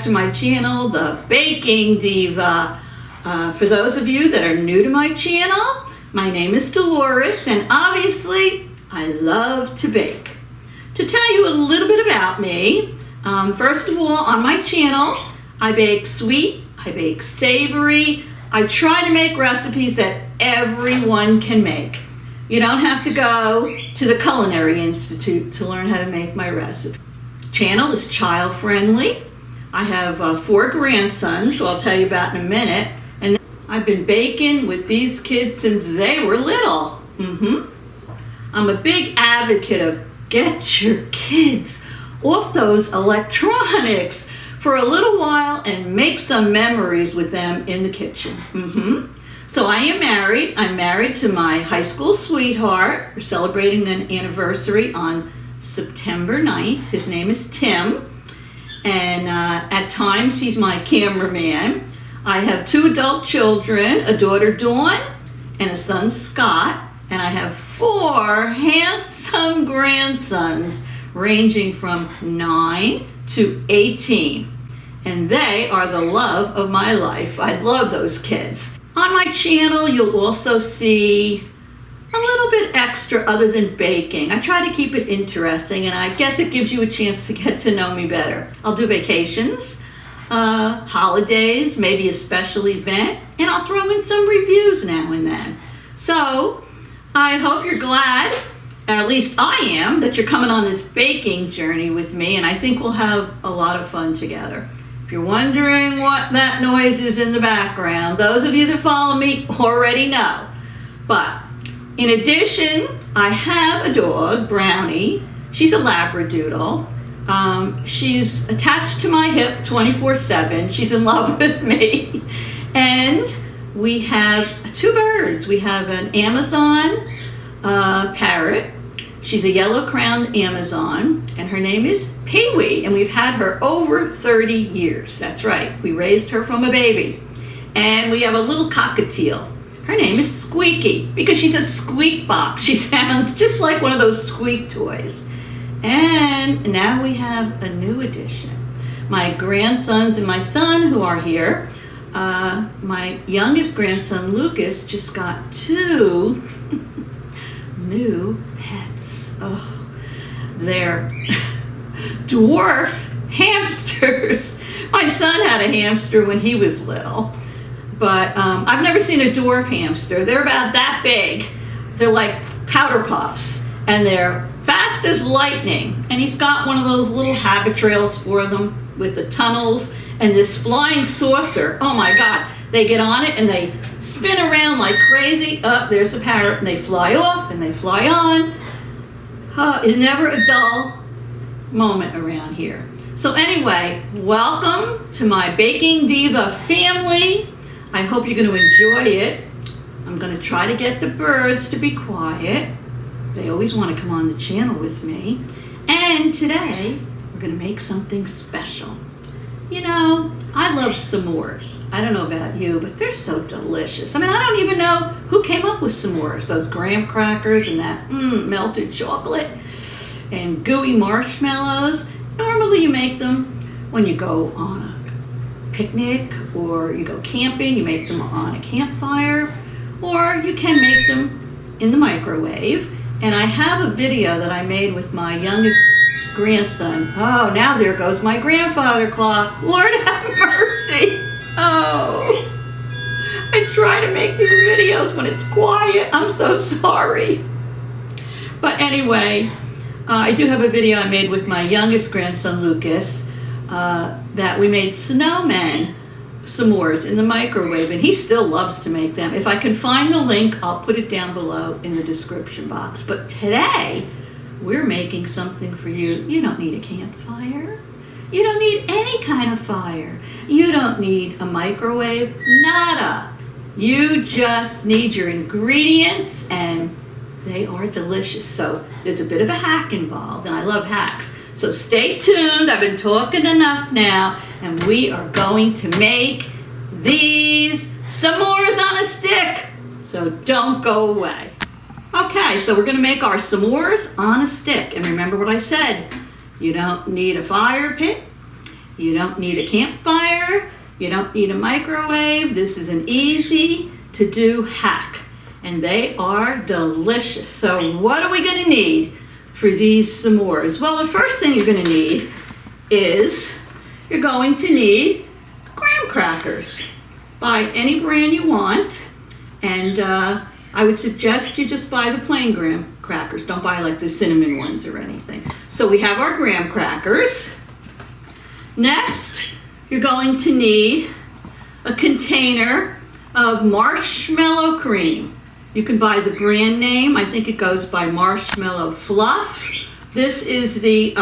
back to my channel, the Baking Diva. For those of you that are new to my channel, my name is Dolores, and obviously I love to bake. To tell you a little bit about me, first of all, on my channel, I bake sweet, I bake savory. I try to make recipes that everyone can make. You don't have to go to the Culinary Institute to learn how to make my recipe. Channel is child friendly. I have 4 grandsons, who I'll tell you about in a minute. And I've been baking with these kids since they were little. I'm a big advocate of get your kids off those electronics for a little while and make some memories with them in the kitchen. So I am married. I'm married to my high school sweetheart. We're celebrating an anniversary on September 9th. His name is Tim. And at times he's my cameraman. I have 2 adult children, a daughter Dawn and a son Scott. And I have 4 handsome grandsons ranging from 9 to 18. And they are the love of my life. I love those kids. On my channel, you'll also see a little bit extra other than baking. I try to keep it interesting, and I guess it gives you a chance to get to know me better. I'll do vacations, holidays, maybe a special event, and I'll throw in some reviews now and then. So I hope you're glad, or at least I am, that you're coming on this baking journey with me, and I think we'll have a lot of fun together. If you're wondering what that noise is in the background, those of you that follow me already know. But in addition, I have a dog, Brownie. She's a Labradoodle. She's attached to my hip 24/7. She's in love with me. And we have 2 birds. We have an Amazon parrot. She's a yellow-crowned Amazon, and her name is Pee-wee, and we've had her over 30 years. That's right, we raised her from a baby. And we have a little cockatiel. Her name is Squeaky, because she's a squeak box. She sounds just like one of those squeak toys. And now we have a new addition. My grandsons and my son who are here, my youngest grandson, Lucas, just got 2 new pets. Oh, they're dwarf hamsters. My son had a hamster when he was little, but I've never seen a dwarf hamster. They're about that big. They're like powder puffs, and they're fast as lightning. And he's got one of those little habit trails for them with the tunnels and this flying saucer. Oh my God. They get on it and they spin around like crazy. Oh, there's the parrot, and they fly off and they fly on. It's never a dull moment around here. So anyway, welcome to my Baking Diva family. I hope you're going to enjoy it. I'm going to try to get the birds to be quiet. They always want to come on the channel with me. And today, we're going to make something special. You know, I love s'mores. I don't know about you, but they're so delicious. I mean, I don't even know who came up with s'mores. Those graham crackers and that melted chocolate and gooey marshmallows. Normally you make them when you go on a picnic or you go camping. You make them on a campfire, or you can make them in the microwave. And I have a video that I made with my youngest grandson. Oh, now there goes my grandfather clock. Lord have mercy. Oh, I try to make these videos when it's quiet. I'm so sorry. But anyway, I do have a video I made with my youngest grandson, Lucas, that we made SNOWMAN s'mores in the microwave, and he still loves to make them. If I can find the link, I'll put it down below in the description box. But today, we're making something for you. You don't need a campfire. You don't need any kind of fire. You don't need a microwave. Nada. You just need your ingredients, and they are delicious. So there's a bit of a hack involved, and I love hacks. So stay tuned. I've been talking enough now, and we are going to make these s'mores on a stick. So don't go away. Okay, so we're going to make our s'mores on a stick. And remember what I said. You don't need a fire pit, You don't need a campfire. You don't need a microwave. This is an easy to do hack. And they are delicious. So what are we going to need for these s'mores? Well, the first thing you're going to need is you're going to need graham crackers. Buy any brand you want, and I would suggest you just buy the plain graham crackers. Don't buy like the cinnamon ones or anything. So we have our graham crackers. Next, you're going to need a container of marshmallow cream. You can buy the brand name. I think it goes by Marshmallow Fluff. This is the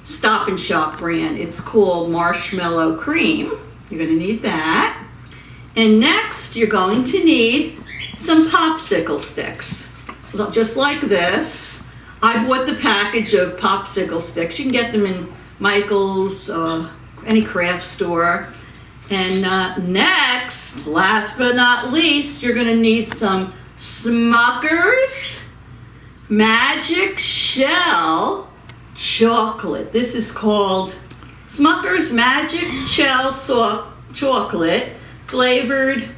Stop and Shop brand. It's called Marshmallow Cream. You're going to need that. And next, you're going to need some popsicle sticks. Just like this. I bought the package of popsicle sticks. You can get them in Michael's, any craft store. And next, last but not least, you're going to need some Smucker's Magic Shell chocolate. This is called Smucker's Magic Shell chocolate flavored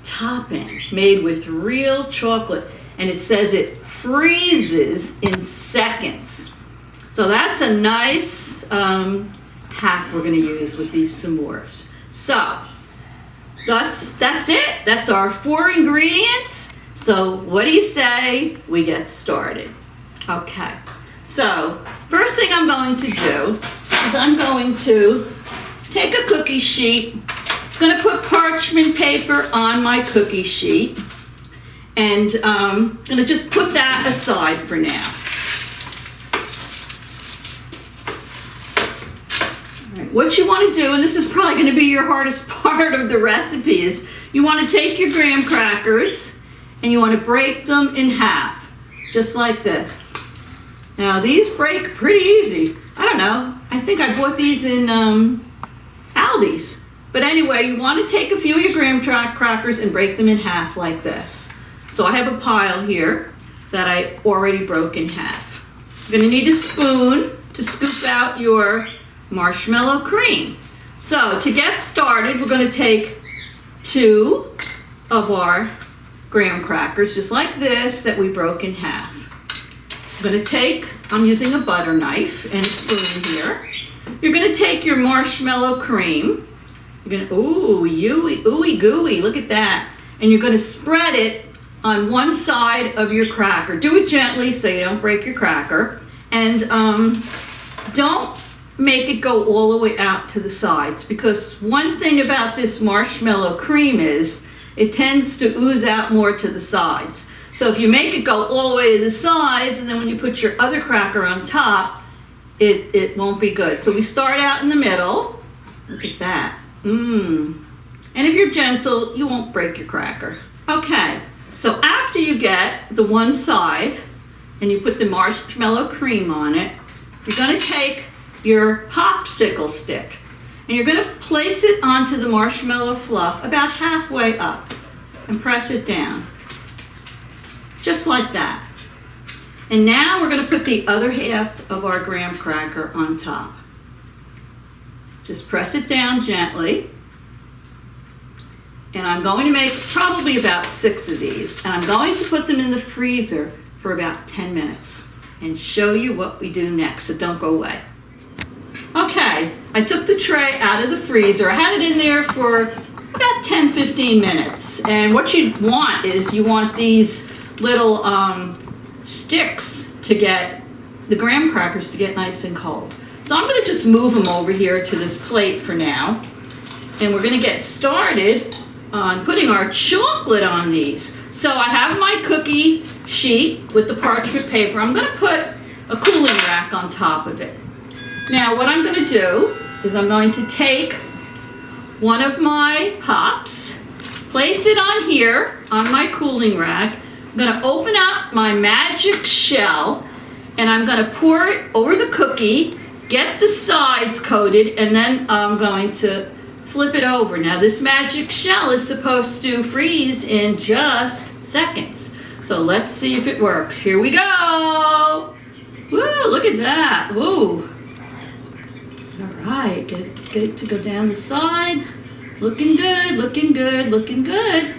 topping made with real chocolate. And it says it freezes in seconds. So that's a nice hack we're going to use with these s'mores. So that's it. That's our 4 ingredients. So what do you say we get started? Okay. So first thing I'm going to do is I'm going to take a cookie sheet. I'm going to put parchment paper on my cookie sheet. And I'm going to just put that aside for now. What you want to do, and this is probably going to be your hardest part of the recipe, is you want to take your graham crackers and you want to break them in half, just like this. Now these break pretty easy. I don't know, I think I bought these in Aldi's. But anyway, you want to take a few of your graham crackers and break them in half like this. So I have a pile here that I already broke in half. You're going to need a spoon to scoop out your marshmallow cream. So to get started, we're going to take 2 of our graham crackers, just like this, that we broke in half. I'm going to take, I'm using a butter knife and a spoon here. You're going to take your marshmallow cream. You're going to, ooey gooey, look at that. And you're going to spread it on one side of your cracker. Do it gently so you don't break your cracker. And don't make it go all the way out to the sides, because one thing about this marshmallow cream is it tends to ooze out more to the sides. So if you make it go all the way to the sides, and then when you put your other cracker on top, it won't be good. So we start out in the middle. Look at that. And if you're gentle, you won't break your cracker. Okay, so after you get the one side and you put the marshmallow cream on it, you're going to take your popsicle stick and you're going to place it onto the marshmallow fluff about halfway up and press it down, just like that. And now we're going to put the other half of our graham cracker on top. Just press it down gently. And I'm going to make probably about 6 of these, and I'm going to put them in the freezer for about 10 minutes and show you what we do next, so don't go away. Okay, I took the tray out of the freezer. I had it in there for about 10-15 minutes. And what you want is you want these little sticks to get, the graham crackers to get nice and cold. So I'm going to just move them over here to this plate for now. And we're going to get started on putting our chocolate on these. So I have my cookie sheet with the parchment paper. I'm going to put a cooling rack on top of it. Now what I'm going to do is I'm going to take one of my pops, place it on here on my cooling rack. I'm going to open up my magic shell and I'm going to pour it over the cookie, get the sides coated, and then I'm going to flip it over. Now this magic shell is supposed to freeze in just seconds. So let's see if it works. Here we go. Woo, look at that. Woo. All right, get it to go down the sides. Looking good, looking good, looking good.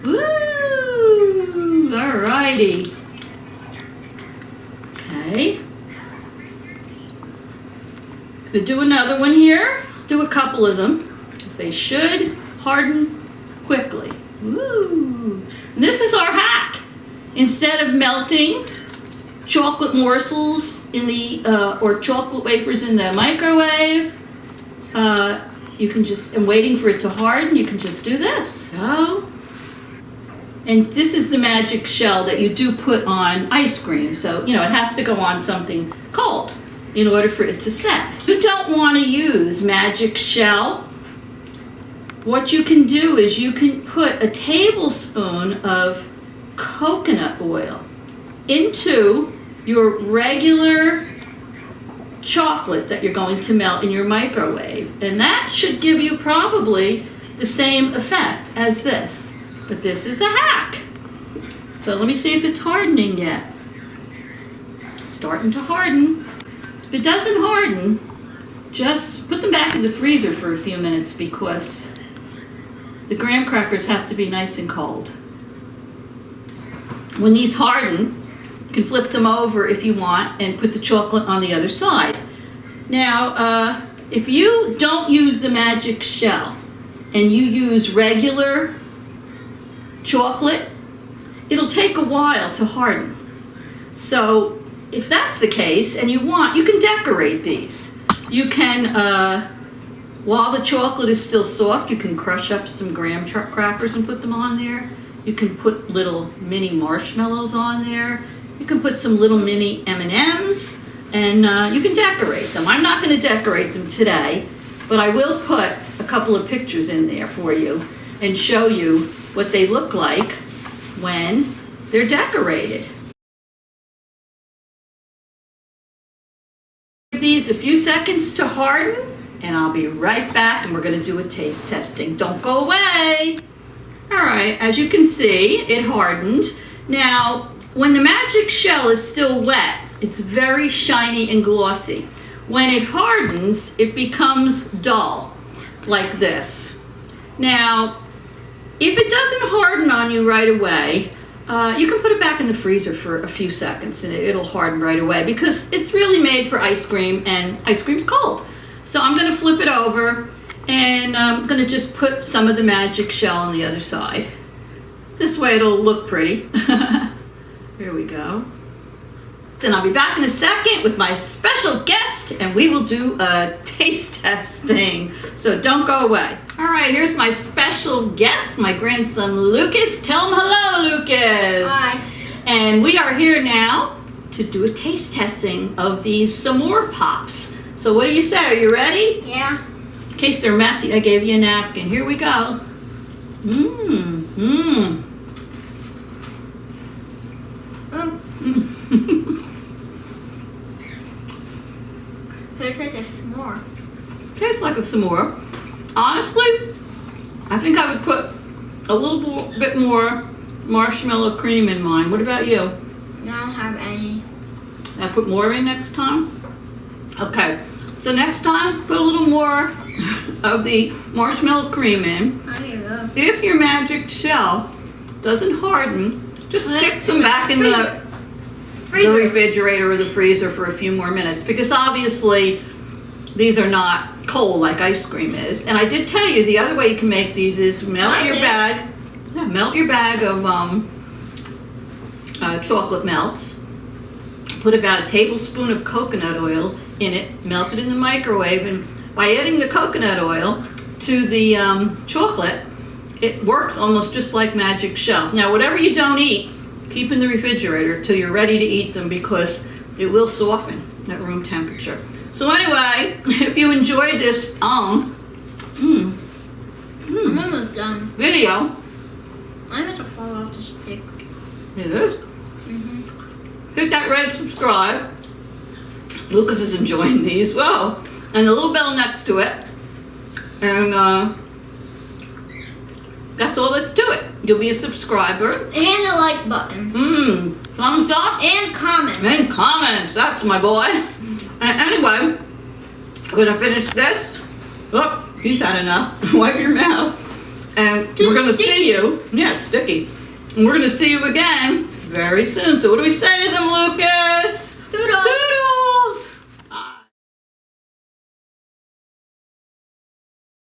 Woo! Alrighty. Okay. Gonna do another one here. Do a couple of them, because they should harden quickly. Woo! And this is our hack. Instead of melting chocolate morsels in the or chocolate wafers in the microwave, you can just, and waiting for it to harden, you can just do this. So, and this is the magic shell that you do put on ice cream. So, you know, it has to go on something cold in order for it to set. You don't want to use magic shell. What you can do is you can put a tablespoon of coconut oil into your regular chocolate that you're going to melt in your microwave, and that should give you probably the same effect as this, but this is a hack. So let me see if it's hardening yet. Starting to harden. If it doesn't harden, just put them back in the freezer for a few minutes, because the graham crackers have to be nice and cold. When these harden, you can flip them over if you want and put the chocolate on the other side. Now, if you don't use the magic shell and you use regular chocolate, it'll take a while to harden. So if that's the case and you want, you can decorate these. You can, while the chocolate is still soft, you can crush up some graham crackers and put them on there. You can put little mini marshmallows on there. You can put some little mini M&Ms, and you can decorate them. I'm not going to decorate them today, but I will put a couple of pictures in there for you and show you what they look like when they're decorated. Give these a few seconds to harden, and I'll be right back, and we're going to do a taste testing. Don't go away. All right, as you can see, it hardened. Now, when the magic shell is still wet, it's very shiny and glossy. When it hardens, it becomes dull, like this. Now, if it doesn't harden on you right away, you can put it back in the freezer for a few seconds and it'll harden right away, because it's really made for ice cream, and ice cream's cold. So I'm going to flip it over, and I'm going to just put some of the magic shell on the other side. This way it'll look pretty. Here we go. And I'll be back in a second with my special guest, and we will do a taste testing. So don't go away. All right, here's my special guest, my grandson Lucas. Tell him hello, Lucas. Hi. And we are here now to do a taste testing of these s'more pops. So what do you say? Are you ready? Yeah. In case they're messy, I gave you a napkin. Here we go. Mmm. Mmm. Tastes like a s'more. Tastes like a s'more. Honestly, I think I would put a little bit more marshmallow cream in mine. What about you? I don't have any. I put more in next time? Okay. So next time, put a little more of the marshmallow cream in. There you go. If your magic shell doesn't harden, just stick them back in the refrigerator or the freezer for a few more minutes, because obviously these are not cold like ice cream is. And I did tell you the other way you can make these is melt your bag of chocolate melts. Put about a tablespoon of coconut oil in it, melt it in the microwave, and by adding the coconut oil to the chocolate, it works almost just like magic shell. Now, whatever you don't eat, keep in the refrigerator till you're ready to eat them, because it will soften at room temperature. So anyway, if you enjoyed this I'm almost done. video, I'm going to fall off the stick. it is. Hit that red subscribe. Lucas is enjoying these. Whoa. And the little bell next to it. And that's all that's to it. You'll be a subscriber. And the like button. Thumbs up. And comment. And comments. That's my boy. And anyway, I'm gonna finish this. Oh, he's had enough. Wipe your mouth. And Too we're gonna sticky. see you. Yeah, it's sticky. And we're gonna see you again very soon. So what do we say to them, Lucas? Toodles. Toodles!